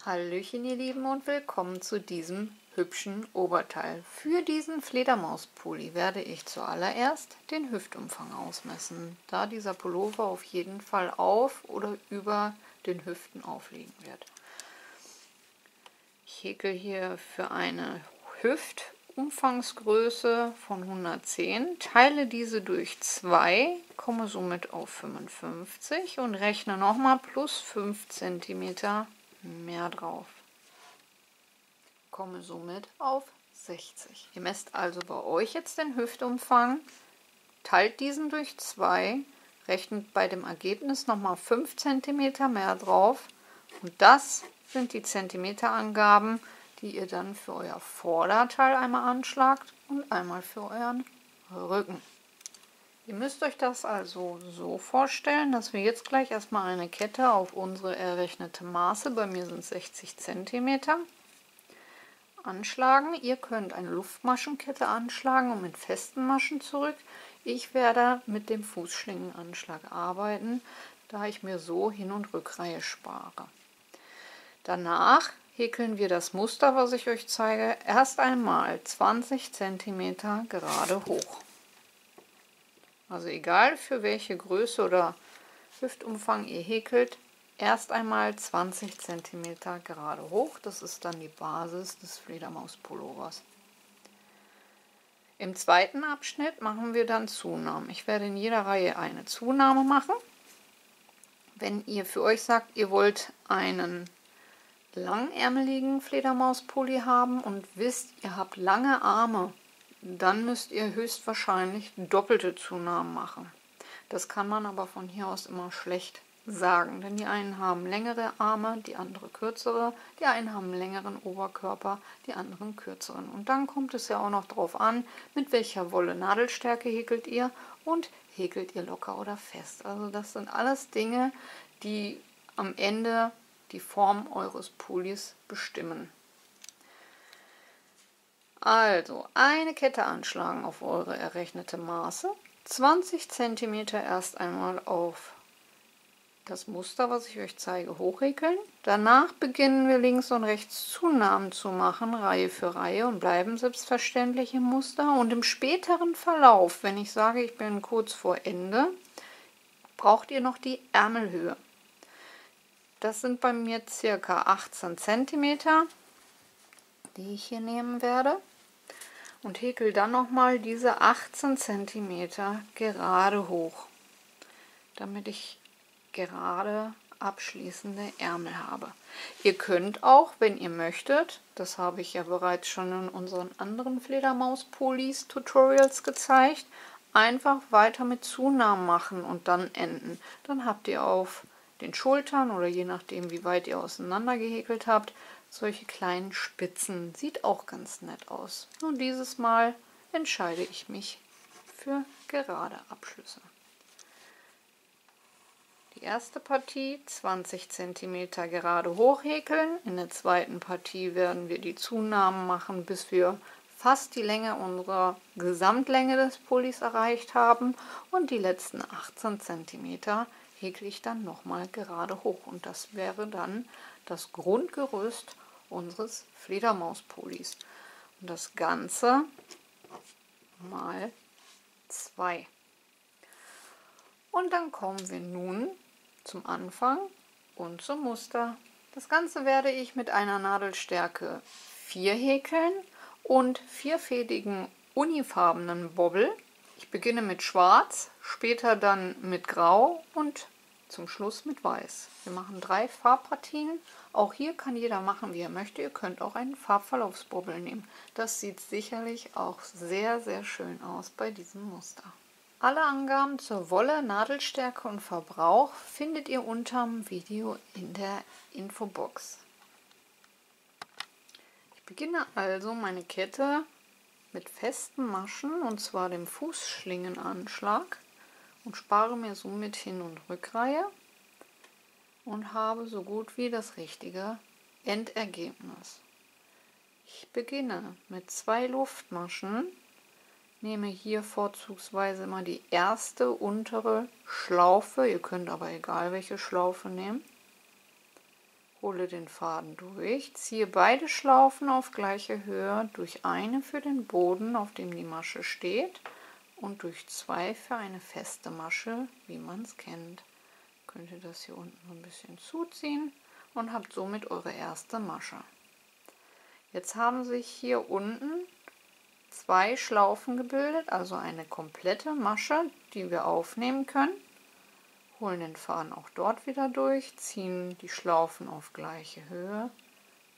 Hallöchen ihr Lieben und willkommen zu diesem hübschen Oberteil. Für diesen Fledermauspulli werde ich zuallererst den Hüftumfang ausmessen, da dieser Pullover auf jeden Fall auf oder über den Hüften aufliegen wird. Ich häkel hier für eine Hüftumfangsgröße von 110, teile diese durch 2, komme somit auf 55 und rechne nochmal plus 5 cm mehr drauf. Komme somit auf 60. Ihr messt also bei euch jetzt den Hüftumfang, teilt diesen durch 2, rechnet bei dem Ergebnis nochmal 5 cm mehr drauf und das sind die Zentimeterangaben, die ihr dann für euer Vorderteil einmal anschlagt und einmal für euren Rücken. Ihr müsst euch das also so vorstellen, dass wir jetzt gleich erstmal eine Kette auf unsere errechnete Maße, bei mir sind es 60 cm, anschlagen. Ihr könnt eine Luftmaschenkette anschlagen und mit festen Maschen zurück. Ich werde mit dem Fußschlingenanschlag arbeiten, da ich mir so Hin- und Rückreihe spare. Danach häkeln wir das Muster, was ich euch zeige, erst einmal 20 cm gerade hoch. Also egal für welche Größe oder Hüftumfang ihr häkelt, erst einmal 20 cm gerade hoch. Das ist dann die Basis des Fledermauspullovers. Im zweiten Abschnitt machen wir dann Zunahmen. Ich werde in jeder Reihe eine Zunahme machen. Wenn ihr für euch sagt, ihr wollt einen langärmeligen Fledermauspulli haben und wisst, ihr habt lange Arme, dann müsst ihr höchstwahrscheinlich doppelte Zunahmen machen. Das kann man aber von hier aus immer schlecht sagen, denn die einen haben längere Arme, die andere kürzere, die einen haben einen längeren Oberkörper, die anderen kürzeren. Und dann kommt es ja auch noch darauf an, mit welcher Wolle Nadelstärke häkelt ihr und häkelt ihr locker oder fest. Also das sind alles Dinge, die am Ende die Form eures Pullis bestimmen. Also eine Kette anschlagen auf eure errechnete Maße, 20 cm erst einmal auf das Muster, was ich euch zeige, hochhäkeln. Danach beginnen wir links und rechts Zunahmen zu machen, Reihe für Reihe, und bleiben selbstverständlich im Muster. Und im späteren Verlauf, wenn ich sage, ich bin kurz vor Ende, braucht ihr noch die Ärmelhöhe. Das sind bei mir ca. 18 cm, die ich hier nehmen werde. Und häkel dann nochmal diese 18 cm gerade hoch, damit ich gerade abschließende Ärmel habe. Ihr könnt auch, wenn ihr möchtet, das habe ich ja bereits schon in unseren anderen Fledermaus-Pullis Tutorials gezeigt, einfach weiter mit Zunahmen machen und dann enden. Dann habt ihr auf den Schultern oder je nachdem wie weit ihr auseinander gehäkelt habt, solche kleinen Spitzen. Sieht auch ganz nett aus. Und dieses Mal entscheide ich mich für gerade Abschlüsse. Die erste Partie 20 cm gerade hochhäkeln. In der zweiten Partie werden wir die Zunahmen machen, bis wir fast die Länge unserer Gesamtlänge des Pullis erreicht haben. Und die letzten 18 cm häkle ich dann nochmal gerade hoch. Und das wäre dann das Grundgerüst unseres Fledermauspullis. Und das Ganze mal 2. Und dann kommen wir nun zum Anfang und zum Muster. Das Ganze werde ich mit einer Nadelstärke 4 häkeln und vierfädigen unifarbenen Bobbel. Ich beginne mit Schwarz, später dann mit Grau und zum Schluss mit Weiß. Wir machen 3 Farbpartien. Auch hier kann jeder machen, wie er möchte. Ihr könnt auch einen Farbverlaufsbobbel nehmen. Das sieht sicherlich auch sehr, sehr schön aus bei diesem Muster. Alle Angaben zur Wolle, Nadelstärke und Verbrauch findet ihr unterm Video in der Infobox. Ich beginne also meine Kette mit festen Maschen, und zwar dem Fußschlingenanschlag, und spare mir somit Hin- und Rückreihe und habe so gut wie das richtige Endergebnis. Ich beginne mit 2 Luftmaschen, nehme hier vorzugsweise immer die erste untere Schlaufe, ihr könnt aber egal welche Schlaufe nehmen, Hole den Faden durch, ziehe beide Schlaufen auf gleiche Höhe durch eine für den Boden, auf dem die Masche steht, und durch 2 für eine feste Masche, wie man es kennt. Könnt ihr das hier unten so ein bisschen zuziehen und habt somit eure erste Masche. Jetzt haben sich hier unten 2 Schlaufen gebildet, also eine komplette Masche, die wir aufnehmen können. Holen den Faden auch dort wieder durch, ziehen die Schlaufen auf gleiche Höhe,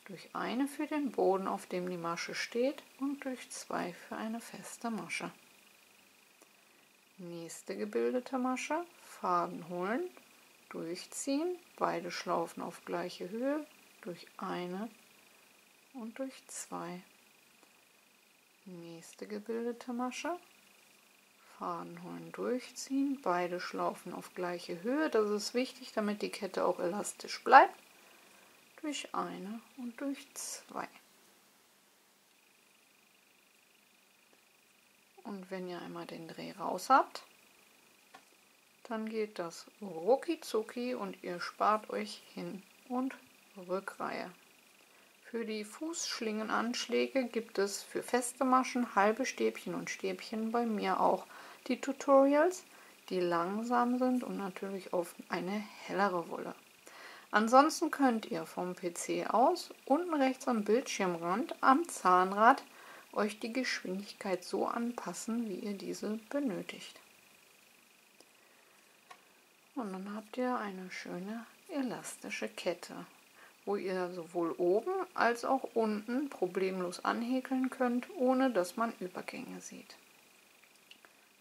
durch eine für den Boden, auf dem die Masche steht, und durch 2 für eine feste Masche. Nächste gebildete Masche, Faden holen, durchziehen, beide Schlaufen auf gleiche Höhe, durch eine und durch 2. Nächste gebildete Masche, Faden holen, durchziehen, beide Schlaufen auf gleiche Höhe, das ist wichtig, damit die Kette auch elastisch bleibt, durch eine und durch 2. Und wenn ihr einmal den Dreh raus habt, dann geht das rucki zucki und ihr spart euch Hin- und Rückreihe. Für die Fußschlingenanschläge gibt es für feste Maschen, halbe Stäbchen und Stäbchen bei mir auch die Tutorials, die langsam sind und natürlich auf eine hellere Wolle. Ansonsten könnt ihr vom PC aus unten rechts am Bildschirmrand am Zahnrad euch die Geschwindigkeit so anpassen, wie ihr diese benötigt. Und dann habt ihr eine schöne elastische Kette, wo ihr sowohl oben als auch unten problemlos anhäkeln könnt, ohne dass man Übergänge sieht.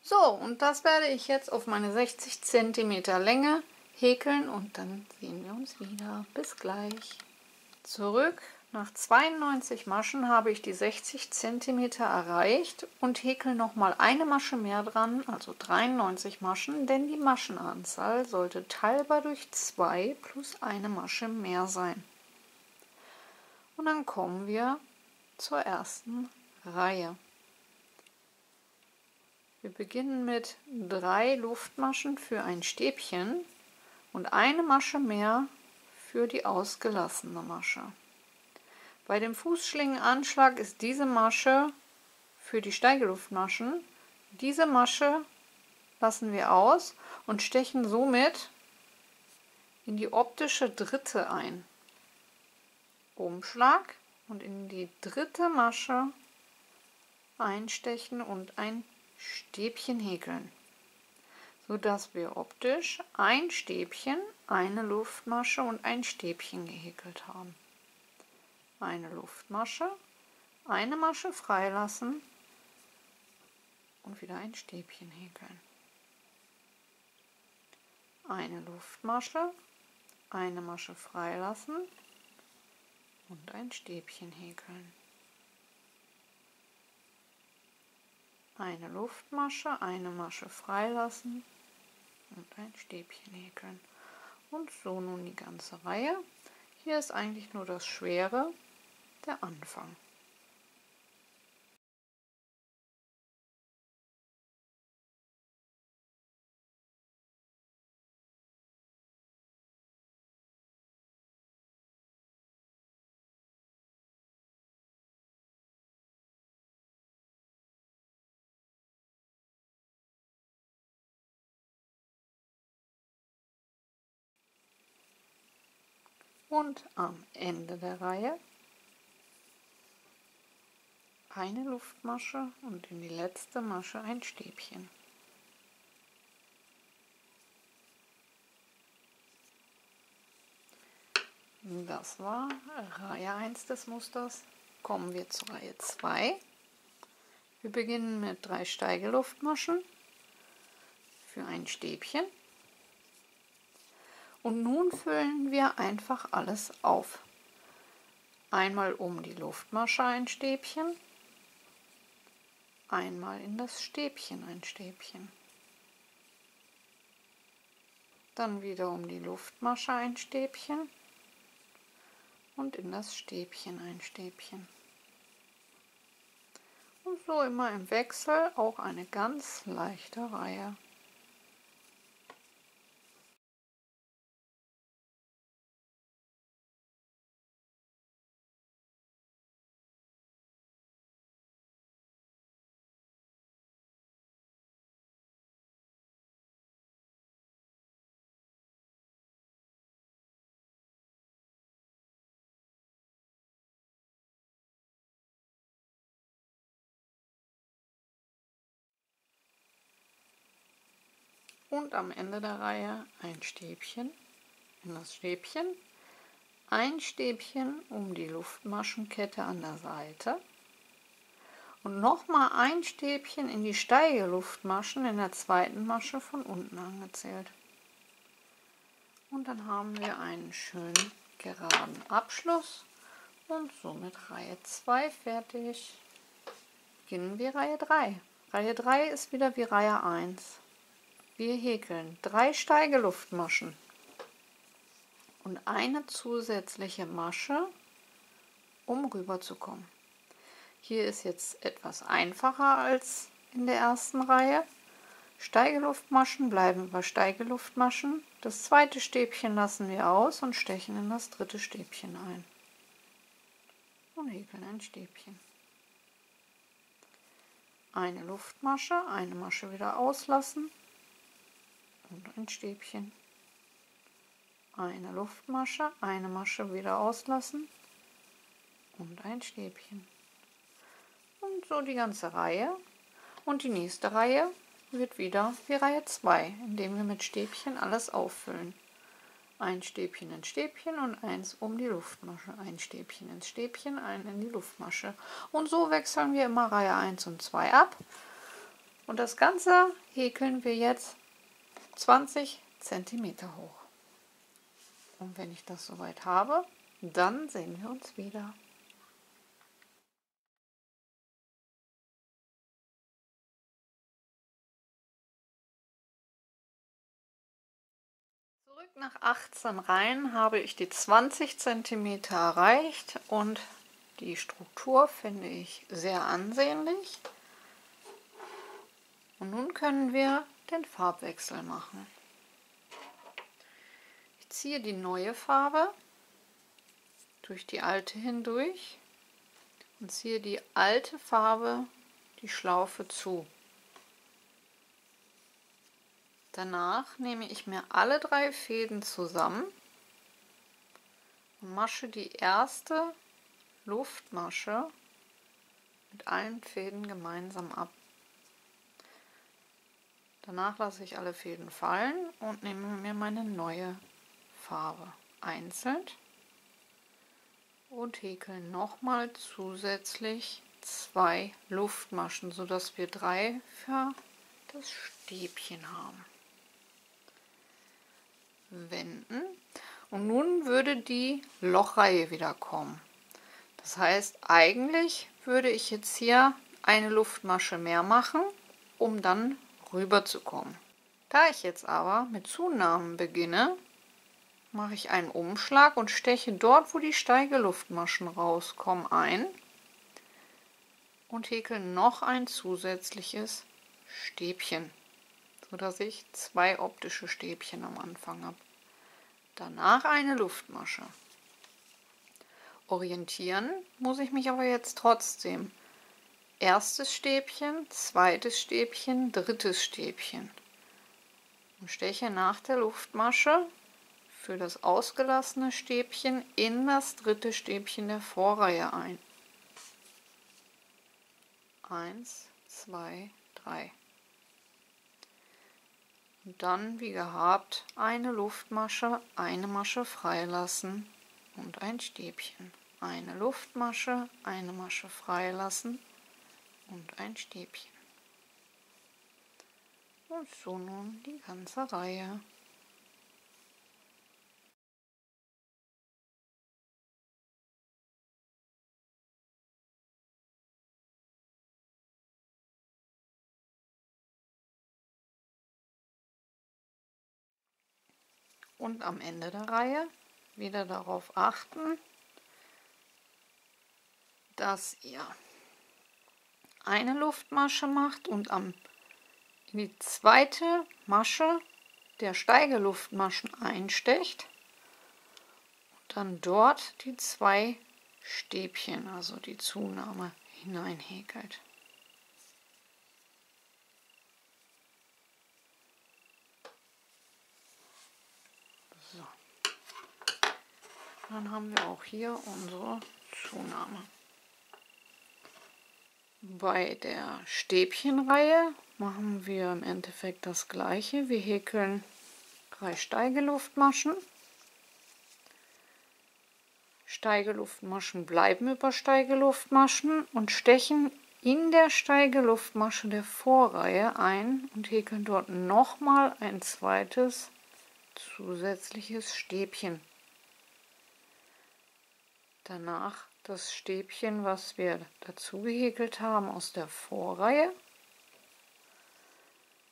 So, und das werde ich jetzt auf meine 60 cm Länge häkeln und dann sehen wir uns wieder. Bis gleich. Zurück. Nach 92 Maschen habe ich die 60 cm erreicht und häkel noch mal eine Masche mehr dran, also 93 Maschen, denn die Maschenanzahl sollte teilbar durch 2 plus eine Masche mehr sein. Und dann kommen wir zur ersten Reihe. Wir beginnen mit 3 Luftmaschen für ein Stäbchen und eine Masche mehr für die ausgelassene Masche. Bei dem Fußschlingenanschlag ist diese Masche für die Steigeluftmaschen. Diese Masche lassen wir aus und stechen somit in die optische dritte ein. Umschlag und in die dritte Masche einstechen und ein Stäbchen häkeln, sodass wir optisch ein Stäbchen, eine Luftmasche und ein Stäbchen gehäkelt haben. Eine Luftmasche, eine Masche freilassen und wieder ein Stäbchen häkeln. Eine Luftmasche, eine Masche freilassen und ein Stäbchen häkeln. Eine Luftmasche, eine Masche freilassen und ein Stäbchen häkeln. Und so nun die ganze Reihe. Hier ist eigentlich nur das Schwere, der Anfang. Und am Ende der Reihe eine Luftmasche und in die letzte Masche ein Stäbchen. Das war Reihe 1 des Musters. Kommen wir zur Reihe 2. Wir beginnen mit 3 Steigeluftmaschen für ein Stäbchen. Und nun füllen wir einfach alles auf. Einmal um die Luftmasche ein Stäbchen, einmal in das Stäbchen ein Stäbchen. Dann wieder um die Luftmasche ein Stäbchen und in das Stäbchen ein Stäbchen. Und so immer im Wechsel, auch eine ganz leichte Reihe. und am Ende der Reihe ein Stäbchen in das Stäbchen, ein Stäbchen um die Luftmaschenkette an der Seite und nochmal ein Stäbchen in die Steigeluftmaschen in der zweiten Masche von unten angezählt. Und dann haben wir einen schönen geraden Abschluss und somit Reihe 2 fertig. Beginnen wir Reihe 3. Reihe 3 ist wieder wie Reihe 1. Wir häkeln 3 Steigeluftmaschen und eine zusätzliche Masche, um rüber zu kommen. Hier ist jetzt etwas einfacher als in der ersten Reihe. Steigeluftmaschen bleiben bei Steigeluftmaschen. Das zweite Stäbchen lassen wir aus und stechen in das dritte Stäbchen ein. Und häkeln ein Stäbchen. Eine Luftmasche, eine Masche wieder auslassen und ein Stäbchen. Eine Luftmasche, eine Masche wieder auslassen und ein Stäbchen. Und so die ganze Reihe. Und die nächste Reihe wird wieder wie Reihe 2, indem wir mit Stäbchen alles auffüllen. Ein Stäbchen ins Stäbchen und eins um die Luftmasche. Ein Stäbchen ins Stäbchen, ein in die Luftmasche. Und so wechseln wir immer Reihe 1 und 2 ab. Und das Ganze häkeln wir jetzt 20 cm hoch. Und wenn ich das soweit habe, dann sehen wir uns wieder. Zurück nach 18 Reihen habe ich die 20 cm erreicht und die Struktur finde ich sehr ansehnlich. Und nun können wir den Farbwechsel machen. Ich ziehe die neue Farbe durch die alte hindurch und ziehe die alte Farbe die Schlaufe zu. Danach nehme ich mir alle 3 Fäden zusammen und masche die erste Luftmasche mit allen Fäden gemeinsam ab. Danach lasse ich alle Fäden fallen und nehme mir meine neue Farbe einzeln und häkel nochmal zusätzlich 2 Luftmaschen, sodass wir 3 für das Stäbchen haben. Wenden und nun würde die Lochreihe wieder kommen. Das heißt, eigentlich würde ich jetzt hier eine Luftmasche mehr machen, um dann rüber zu kommen. Da ich jetzt aber mit Zunahmen beginne, mache ich einen Umschlag und steche dort, wo die Steigeluftmaschen rauskommen, ein und häkel noch ein zusätzliches Stäbchen, sodass ich 2 optische Stäbchen am Anfang habe. Danach eine Luftmasche. Orientieren muss ich mich aber jetzt trotzdem. Erstes Stäbchen, zweites Stäbchen, drittes Stäbchen. Und steche nach der Luftmasche für das ausgelassene Stäbchen in das dritte Stäbchen der Vorreihe ein. 1, 2, 3. Und dann, wie gehabt, eine Luftmasche, eine Masche freilassen und ein Stäbchen. Eine Luftmasche, eine Masche freilassen und ein Stäbchen. Und so nun die ganze Reihe. Und am Ende der Reihe wieder darauf achten, dass ihr eine Luftmasche macht und in die zweite Masche der Steigeluftmaschen einstecht und dann dort die 2 Stäbchen, also die Zunahme, hineinhäkelt. So. Dann haben wir auch hier unsere Zunahme. Bei der Stäbchenreihe machen wir im Endeffekt das gleiche. Wir häkeln 3 Steigeluftmaschen. Steigeluftmaschen bleiben über Steigeluftmaschen und stechen in der Steigeluftmasche der Vorreihe ein und häkeln dort nochmal ein zweites zusätzliches Stäbchen. Danach das Stäbchen, was wir dazu gehäkelt haben aus der Vorreihe.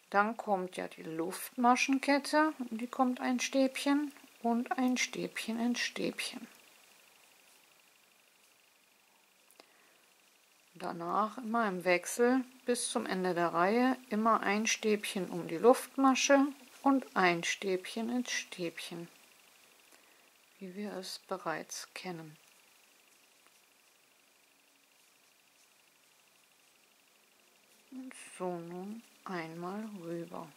Dann kommt ja die Luftmaschenkette, und die kommt ein Stäbchen und ein Stäbchen ins Stäbchen. Danach immer im Wechsel bis zum Ende der Reihe immer ein Stäbchen um die Luftmasche und ein Stäbchen ins Stäbchen, wie wir es bereits kennen. Und so nun einmal rüber.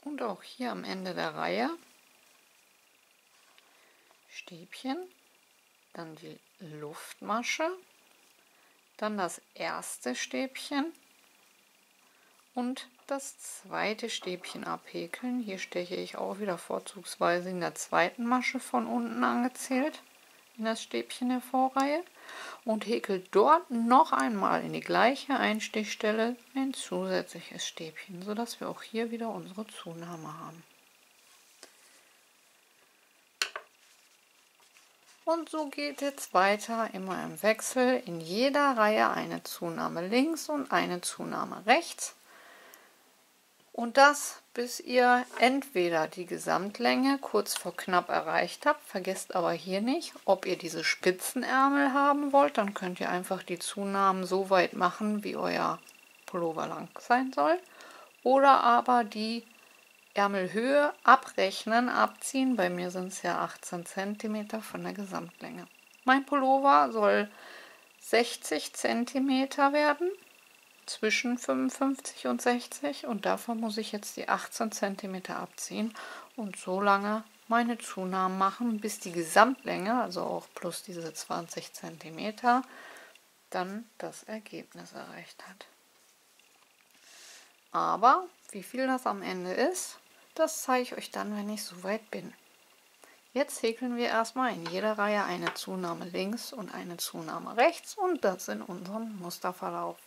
Und auch hier am Ende der Reihe Stäbchen, dann die Luftmasche, dann das erste Stäbchen und das zweite Stäbchen abhäkeln. Hier steche ich auch wieder vorzugsweise in der zweiten Masche von unten angezählt in das Stäbchen der Vorreihe und häkel dort noch einmal in die gleiche Einstichstelle ein zusätzliches Stäbchen, sodass wir auch hier wieder unsere Zunahme haben. Und so geht jetzt weiter, immer im Wechsel, in jeder Reihe eine Zunahme links und eine Zunahme rechts. Und das, bis ihr entweder die Gesamtlänge kurz vor knapp erreicht habt. Vergesst aber hier nicht, ob ihr diese Spitzenärmel haben wollt, dann könnt ihr einfach die Zunahmen so weit machen, wie euer Pullover lang sein soll. Oder aber die Ärmelhöhe abrechnen, abziehen. Bei mir sind es ja 18 cm von der Gesamtlänge. Mein Pullover soll 60 cm werden, zwischen 55 und 60, und davon muss ich jetzt die 18 cm abziehen und so lange meine Zunahmen machen, bis die Gesamtlänge, also auch plus diese 20 cm, dann das Ergebnis erreicht hat. Aber wie viel das am Ende ist, das zeige ich euch dann, wenn ich soweit bin. Jetzt häkeln wir erstmal in jeder Reihe eine Zunahme links und eine Zunahme rechts und das in unserem Musterverlauf.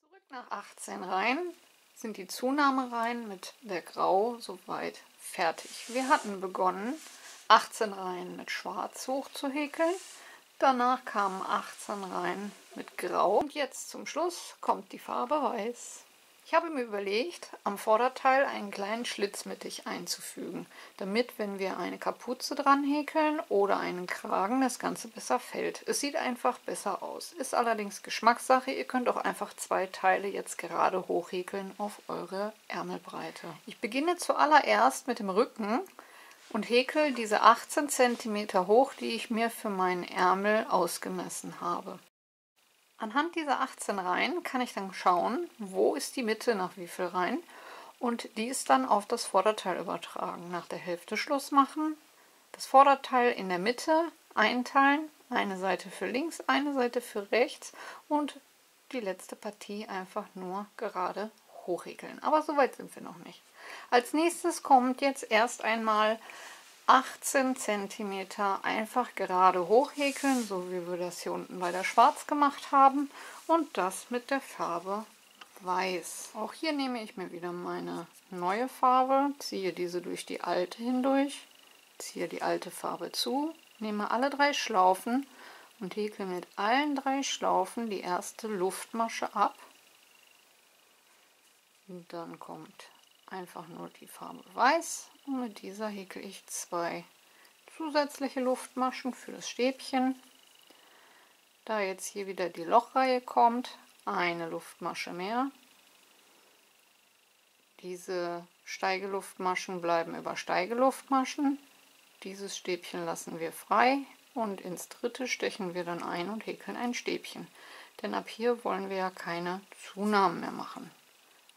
Zurück nach 18 Reihen sind die Zunahmereihen mit der Grau soweit fertig. Wir hatten begonnen 18 Reihen mit Schwarz hoch zu häkeln. Danach kamen 18 Reihen mit Grau und jetzt zum Schluss kommt die Farbe Weiß. Ich habe mir überlegt, am Vorderteil einen kleinen Schlitz mittig einzufügen, damit, wenn wir eine Kapuze dran häkeln oder einen Kragen, das Ganze besser fällt. Es sieht einfach besser aus, ist allerdings Geschmackssache. Ihr könnt auch einfach 2 Teile jetzt gerade hochhäkeln auf eure Ärmelbreite. Ich beginne zuallererst mit dem Rücken und häkel diese 18 cm hoch, die ich mir für meinen Ärmel ausgemessen habe. Anhand dieser 18 Reihen kann ich dann schauen, wo ist die Mitte nach wie viel Reihen, und die ist dann auf das Vorderteil übertragen. Nach der Hälfte Schluss machen, das Vorderteil in der Mitte einteilen, eine Seite für links, eine Seite für rechts und die letzte Partie einfach nur gerade hochhäkeln. Aber so weit sind wir noch nicht. Als nächstes kommt jetzt erst einmal 18 cm einfach gerade hochhäkeln, so wie wir das hier unten bei der Schwarz gemacht haben, und das mit der Farbe Weiß. Auch hier nehme ich mir wieder meine neue Farbe, ziehe diese durch die alte hindurch, ziehe die alte Farbe zu, nehme alle 3 Schlaufen und häkle mit allen 3 Schlaufen die erste Luftmasche ab. Und dann kommt einfach nur die Farbe Weiß und mit dieser häkle ich 2 zusätzliche Luftmaschen für das Stäbchen. Da jetzt hier wieder die Lochreihe kommt, eine Luftmasche mehr. Diese Steigeluftmaschen bleiben über Steigeluftmaschen. Dieses Stäbchen lassen wir frei und ins dritte stechen wir dann ein und häkeln ein Stäbchen. Denn ab hier wollen wir ja keine Zunahmen mehr machen.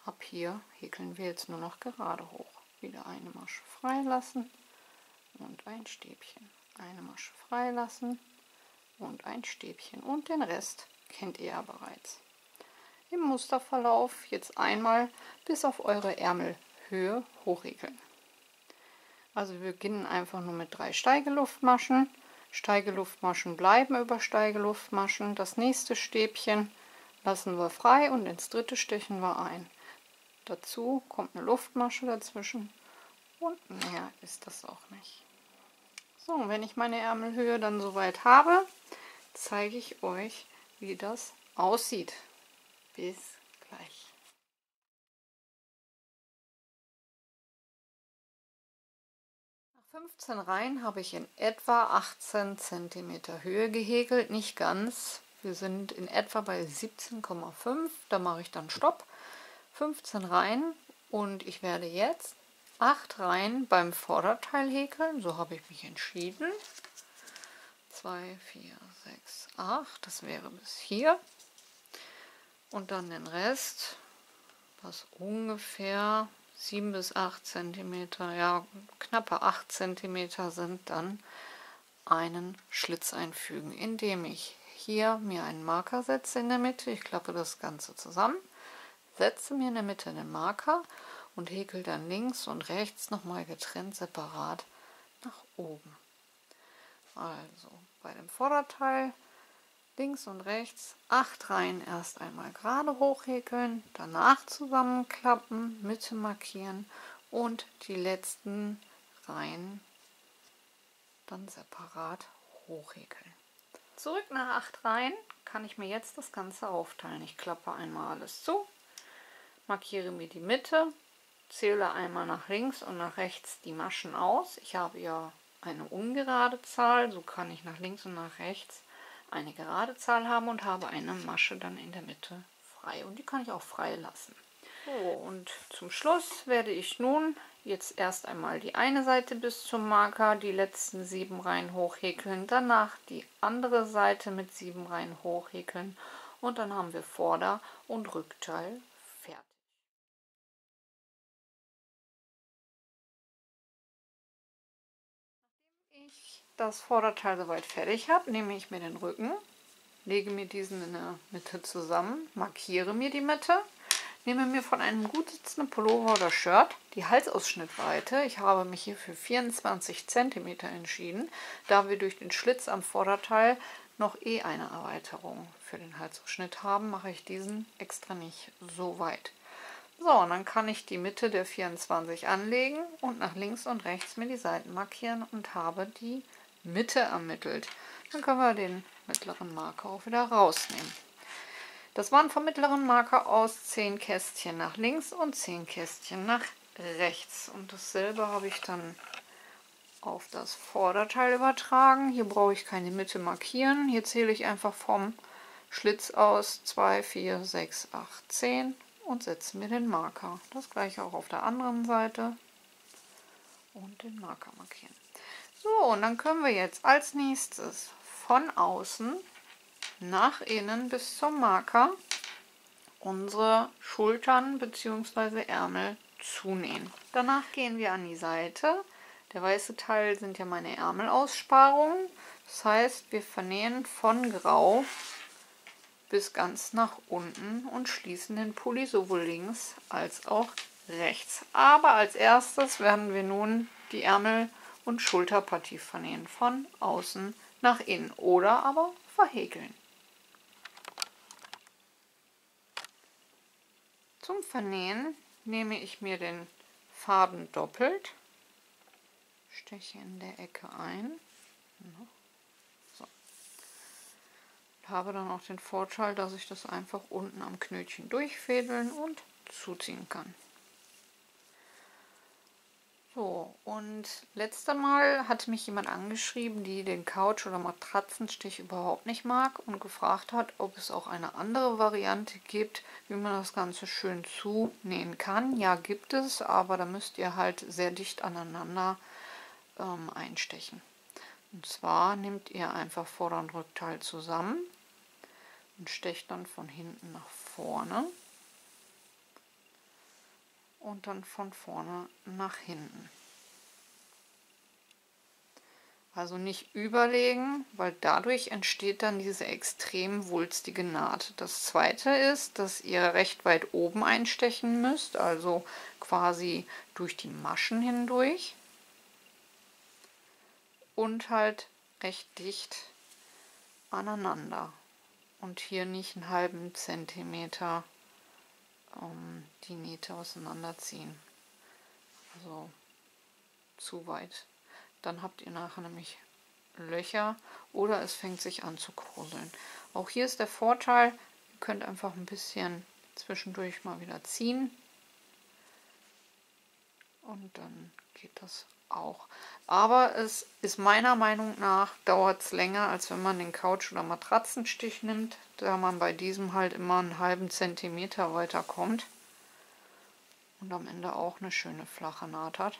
Ab hier häkeln wir jetzt nur noch gerade hoch. Wieder eine Masche freilassen und ein Stäbchen. Eine Masche freilassen und ein Stäbchen. Und den Rest kennt ihr ja bereits. Im Musterverlauf jetzt einmal bis auf eure Ärmelhöhe hochhäkeln. Also wir beginnen einfach nur mit 3 Steigeluftmaschen. Steigeluftmaschen bleiben über Steigeluftmaschen. Das nächste Stäbchen lassen wir frei und ins dritte stechen wir ein. Dazu kommt eine Luftmasche dazwischen und mehr ist das auch nicht. So, und wenn ich meine Ärmelhöhe dann soweit habe, zeige ich euch, wie das aussieht. Bis gleich. Nach 15 Reihen habe ich in etwa 18 cm Höhe gehäkelt, nicht ganz. Wir sind in etwa bei 17,5, da mache ich dann Stopp. 15 Reihen und ich werde jetzt 8 Reihen beim Vorderteil häkeln, so habe ich mich entschieden. 2, 4, 6, 8, das wäre bis hier. Und dann den Rest, was ungefähr 7 bis 8 cm, ja knappe 8 cm sind, dann einen Schlitz einfügen, indem ich hier mir einen Marker setze in der Mitte. Ich klappe das Ganze zusammen, setze mir in der Mitte den Marker und häkel dann links und rechts nochmal getrennt separat nach oben. Also bei dem Vorderteil links und rechts 8 Reihen erst einmal gerade hochhäkeln, danach zusammenklappen, Mitte markieren und die letzten Reihen dann separat hochhäkeln. Zurück nach 8 Reihen kann ich mir jetzt das Ganze aufteilen. Ich klappe einmal alles zu, markiere mir die Mitte, zähle einmal nach links und nach rechts die Maschen aus. Ich habe ja eine ungerade Zahl, so kann ich nach links und nach rechts eine gerade Zahl haben und habe eine Masche dann in der Mitte frei. Und die kann ich auch frei lassen. So, und zum Schluss werde ich nun jetzt erst einmal die eine Seite bis zum Marker, die letzten 7 Reihen hochhäkeln, danach die andere Seite mit 7 Reihen hochhäkeln und dann haben wir Vorder- und Rückteil fertig. Nachdem ich das Vorderteil soweit fertig habe, nehme ich mir den Rücken, lege mir diesen in der Mitte zusammen, markiere mir die Mitte, nehme mir von einem gut sitzenden Pullover oder Shirt die Halsausschnittweite. Ich habe mich hier für 24 cm entschieden, da wir durch den Schlitz am Vorderteil noch eine Erweiterung für den Halsausschnitt haben, mache ich diesen extra nicht so weit. So, und dann kann ich die Mitte der 24 anlegen und nach links und rechts mir die Seiten markieren und habe die Mitte ermittelt. Dann können wir den mittleren Marker auch wieder rausnehmen. Das waren vom mittleren Marker aus 10 Kästchen nach links und 10 Kästchen nach rechts. Und dasselbe habe ich dann auf das Vorderteil übertragen. Hier brauche ich keine Mitte markieren. Hier zähle ich einfach vom Schlitz aus 2, 4, 6, 8, 10 und setze mir den Marker. Das gleiche auch auf der anderen Seite und den Marker markieren. So, und dann können wir jetzt als nächstes von außen nach innen bis zum Marker unsere Schultern bzw. Ärmel zunähen. Danach gehen wir an die Seite. Der weiße Teil sind ja meine Ärmelaussparungen. Das heißt, wir vernähen von grau bis ganz nach unten und schließen den Pulli sowohl links als auch rechts. Aber als erstes werden wir nun die Ärmel- und Schulterpartie vernähen, von außen nach innen oder aber verhäkeln. Zum Vernähen nehme ich mir den Faden doppelt, steche in der Ecke ein. So. Habe dann auch den Vorteil, dass ich das einfach unten am Knötchen durchfädeln und zuziehen kann. So, und letztes Mal hat mich jemand angeschrieben, die den Couch- oder Matratzenstich überhaupt nicht mag und gefragt hat, ob es auch eine andere Variante gibt, wie man das Ganze schön zunähen kann. Ja, gibt es, aber da müsst ihr halt sehr dicht aneinander einstechen. Und zwar nehmt ihr einfach Vorder- und Rückteil zusammen und stecht dann von hinten nach vorne und dann von vorne nach hinten. Also nicht überlegen, weil dadurch entsteht dann diese extrem wulstige Naht. Das zweite ist, dass ihr recht weit oben einstechen müsst, also quasi durch die Maschen hindurch und halt recht dicht aneinander und hier nicht einen halben Zentimeter die Nähte auseinanderziehen, also zu weit. Dann habt ihr nachher nämlich Löcher oder es fängt sich an zu kruseln. Auch hier ist der Vorteil, ihr könnt einfach ein bisschen zwischendurch mal wieder ziehen und dann geht das auch. Aber es ist meiner Meinung nach, dauert es länger, als wenn man den Couch- oder Matratzenstich nimmt, da man bei diesem halt immer einen halben Zentimeter weiter kommt und am Ende auch eine schöne flache Naht hat.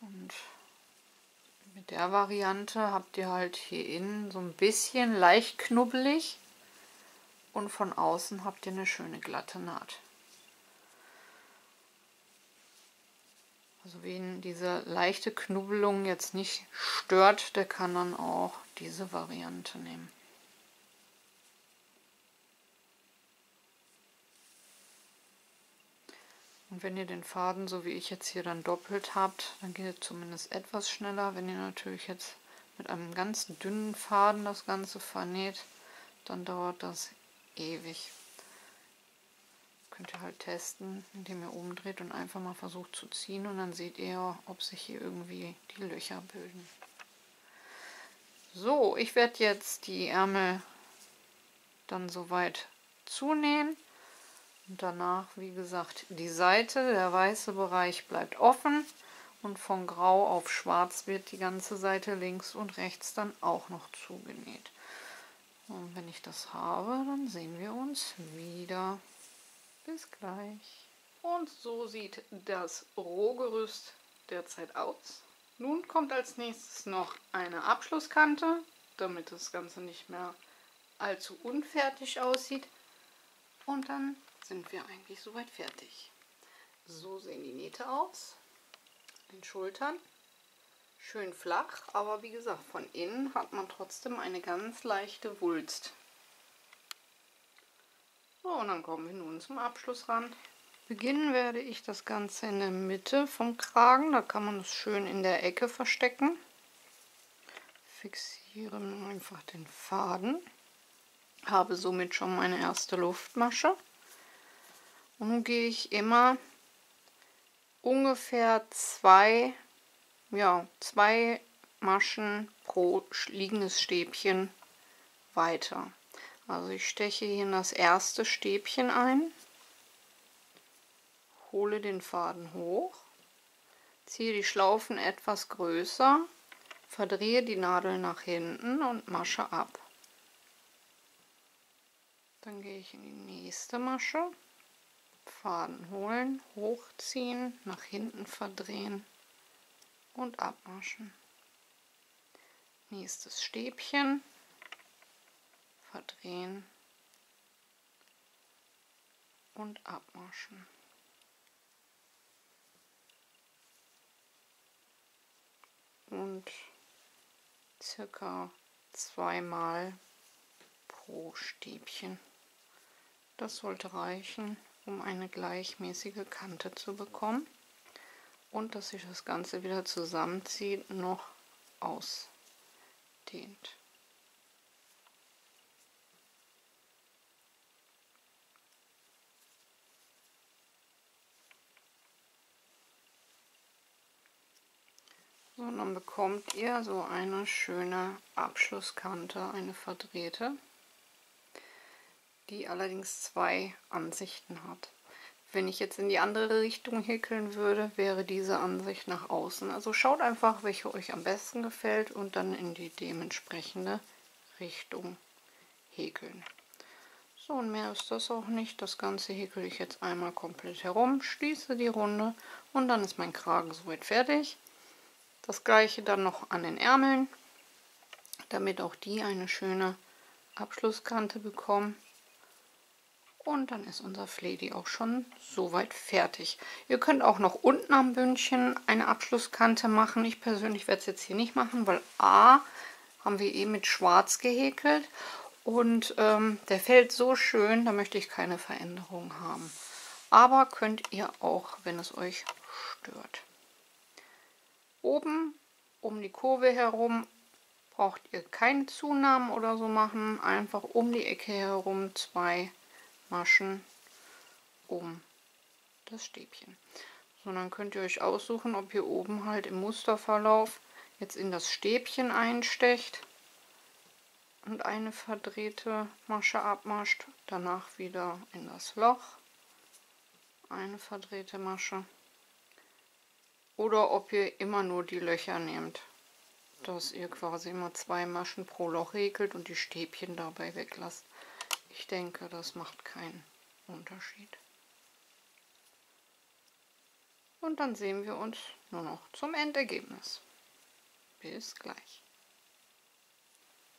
Und mit der Variante habt ihr halt hier innen so ein bisschen leicht knubbelig und von außen habt ihr eine schöne glatte Naht. Also wen diese leichte Knubbelung jetzt nicht stört, der kann dann auch diese Variante nehmen. Und wenn ihr den Faden, so wie ich jetzt hier, dann doppelt habt, dann geht es zumindest etwas schneller. Wenn ihr natürlich jetzt mit einem ganz dünnen Faden das Ganze vernäht, dann dauert das ewig. Könnt ihr halt testen, indem ihr umdreht und einfach mal versucht zu ziehen und dann seht ihr, ob sich hier irgendwie die Löcher bilden. So, ich werde jetzt die Ärmel dann soweit zunähen und danach, wie gesagt, die Seite, der weiße Bereich bleibt offen und von grau auf schwarz wird die ganze Seite links und rechts dann auch noch zugenäht. Und wenn ich das habe, dann sehen wir uns wieder. Bis gleich. Und so sieht das Rohgerüst derzeit aus. Nun kommt als nächstes noch eine Abschlusskante, damit das Ganze nicht mehr allzu unfertig aussieht. Und dann sind wir eigentlich soweit fertig. So sehen die Nähte aus. Den Schultern. Schön flach, aber wie gesagt, von innen hat man trotzdem eine ganz leichte Wulst. So, und dann kommen wir nun zum Abschlussrand. Beginnen werde ich das Ganze in der Mitte vom Kragen, da kann man es schön in der Ecke verstecken. Fixiere einfach den Faden, habe somit schon meine erste Luftmasche. Und nun gehe ich immer ungefähr zwei Maschen pro liegendes Stäbchen weiter. Also ich steche hier in das erste Stäbchen ein, hole den Faden hoch, ziehe die Schlaufen etwas größer, verdrehe die Nadel nach hinten und masche ab. Dann gehe ich in die nächste Masche, Faden holen, hochziehen, nach hinten verdrehen und abmaschen. Nächstes Stäbchen, verdrehen und abmaschen. Und circa zweimal pro Stäbchen. Das sollte reichen, um eine gleichmäßige Kante zu bekommen und dass sich das Ganze wieder zusammenzieht, noch ausdehnt. So, und dann bekommt ihr so eine schöne Abschlusskante, eine verdrehte, die allerdings zwei Ansichten hat. Wenn ich jetzt in die andere Richtung häkeln würde, wäre diese Ansicht nach außen. Also schaut einfach, welche euch am besten gefällt und dann in die dementsprechende Richtung häkeln. So, und mehr ist das auch nicht. Das Ganze häkel ich jetzt einmal komplett herum, schließe die Runde und dann ist mein Kragen soweit fertig. Das gleiche dann noch an den Ärmeln, damit auch die eine schöne Abschlusskante bekommen. Und dann ist unser Fledi auch schon soweit fertig. Ihr könnt auch noch unten am Bündchen eine Abschlusskante machen. Ich persönlich werde es jetzt hier nicht machen, weil A, haben wir eben mit Schwarz gehäkelt und der fällt so schön, da möchte ich keine Veränderung haben. Aber könnt ihr auch, wenn es euch stört. Oben um die Kurve herum braucht ihr keine Zunahmen oder so machen. Einfach um die Ecke herum 2 Maschen um das Stäbchen. So, dann könnt ihr euch aussuchen, ob ihr oben halt im Musterverlauf jetzt in das Stäbchen einstecht und eine verdrehte Masche abmascht, danach wieder in das Loch eine verdrehte Masche, oder ob ihr immer nur die Löcher nehmt, dass ihr quasi immer 2 Maschen pro Loch häkelt und die Stäbchen dabei weglasst. Ich denke, das macht keinen Unterschied. Und dann sehen wir uns nur noch zum Endergebnis. Bis gleich.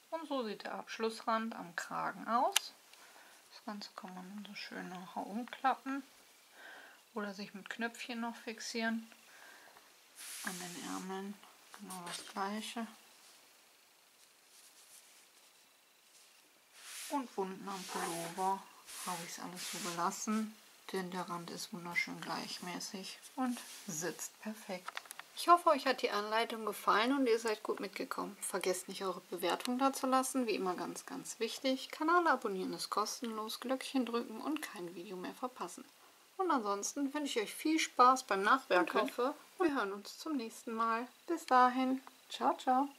Und so sieht der Abschlussrand am Kragen aus. Das Ganze kann man dann so schön nachher umklappen oder sich mit Knöpfchen noch fixieren. An den Ärmeln genau das gleiche. Und unten am Pullover habe ich es alles so gelassen, denn der Rand ist wunderschön gleichmäßig und sitzt perfekt. Ich hoffe, euch hat die Anleitung gefallen und ihr seid gut mitgekommen. Vergesst nicht, eure Bewertung da zu lassen, wie immer ganz, ganz wichtig. Kanal abonnieren ist kostenlos, Glöckchen drücken und kein Video mehr verpassen. Und ansonsten wünsche ich euch viel Spaß beim Nachwerken. Ich hoffe, wir hören uns zum nächsten Mal. Bis dahin, ciao, ciao.